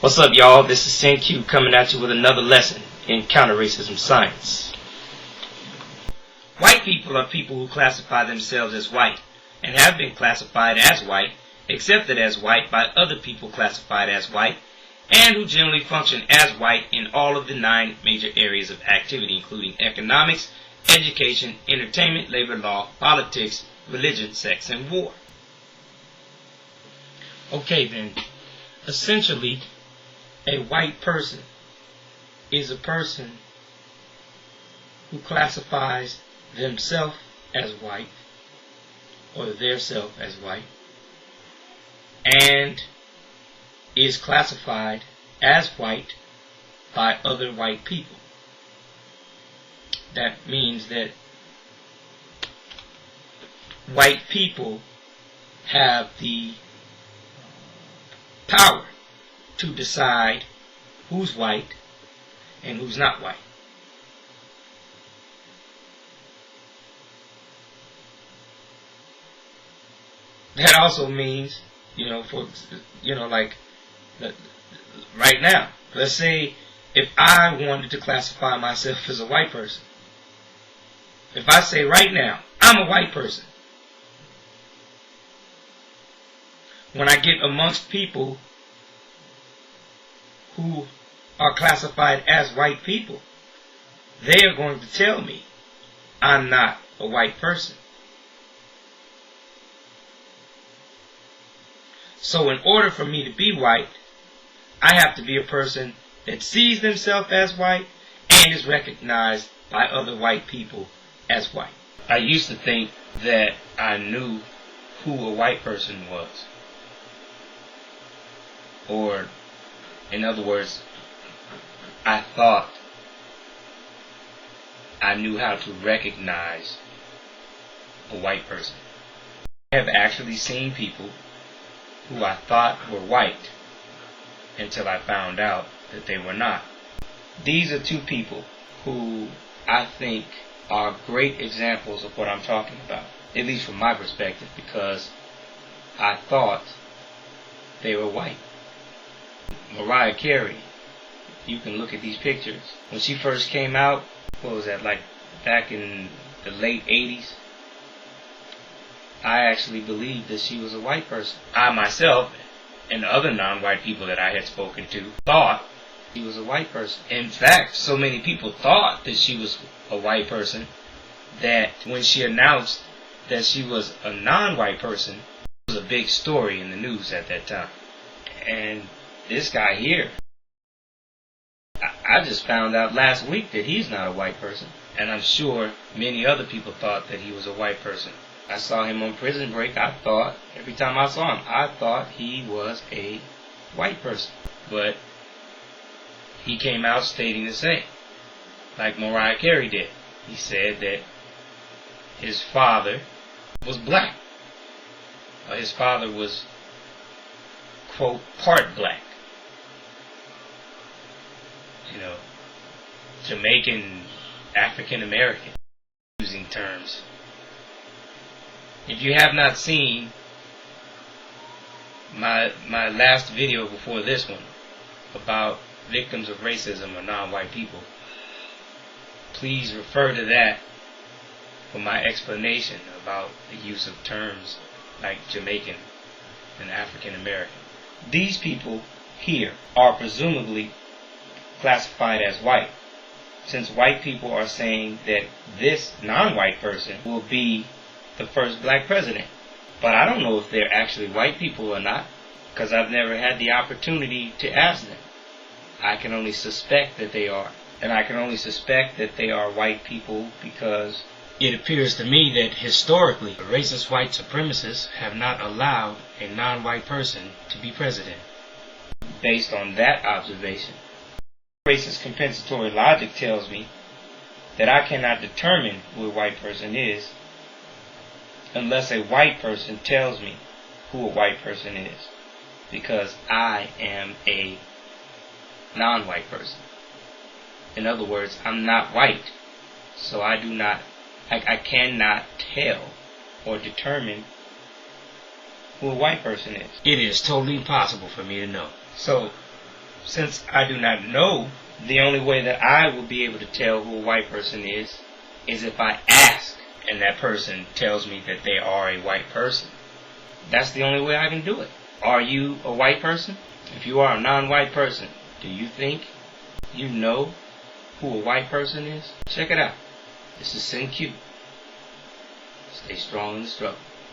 What's up, y'all? This is SYN-Q coming at you with another lesson in counter-racism science. White people are people who classify themselves as white and have been classified as white, accepted as white by other people classified as white, and who generally function as white in all of the 9 major areas of activity, including economics, education, entertainment, labor law, politics, religion, sex, and war. Okay then, essentially, a white person is a person who classifies themselves as white, or their self as white, and is classified as white by other white people. That means that white people have the power to decide who's white and who's not white. That also means, like right now, let's say if I wanted to classify myself as a white person, if I say right now, I'm a white person, when I get amongst people who are classified as white people, they are going to tell me I'm not a white person. So in order for me to be white, I have to be a person that sees themselves as white and is recognized by other white people as white. I used to think that I knew who a white person was. Or, in other words, I thought I knew how to recognize a white person. I have actually seen people who I thought were white until I found out that they were not. These are 2 people who I think are great examples of what I'm talking about, at least from my perspective, because I thought they were white. Mariah Carey, you can look at these pictures. When she first came out, what was that, like back in the late 80s? I actually believed that she was a white person. I myself, and the other non-white people that I had spoken to, thought she was a white person. In fact, so many people thought that she was a white person that when she announced that she was a non-white person, it was a big story in the news at that time. And this guy here, I just found out last week that he's not a white person. And I'm sure many other people thought that he was a white person. I saw him on Prison Break. Every time I saw him, I thought he was a white person. But he came out stating the same, like Mariah Carey did. He said that his father was black. His father was, quote, part black. Jamaican, African American, using terms. If you have not seen my last video before this one about victims of racism or non-white people, please refer to that for my explanation about the use of terms like Jamaican and African American. These people here are presumably classified as white, since white people are saying that this non-white person will be the first black president. But I don't know if they're actually white people or not, because I've never had the opportunity to ask them. I can only suspect that they are. And I can only suspect that they are white people because it appears to me that historically, racist white supremacists have not allowed a non-white person to be president. Based on that observation, racist compensatory logic tells me that I cannot determine who a white person is unless a white person tells me who a white person is, because I am a non-white person. In other words, I'm not white, so I cannot tell or determine who a white person is. It is totally impossible for me to know. So, Since I do not know, the only way that I will be able to tell who a white person is if I ask and that person tells me that they are a white person. That's the only way I can do it. Are you a white person? If you are a non-white person, do you think you know who a white person is? Check it out. This is SYN-Q. Stay strong in the struggle.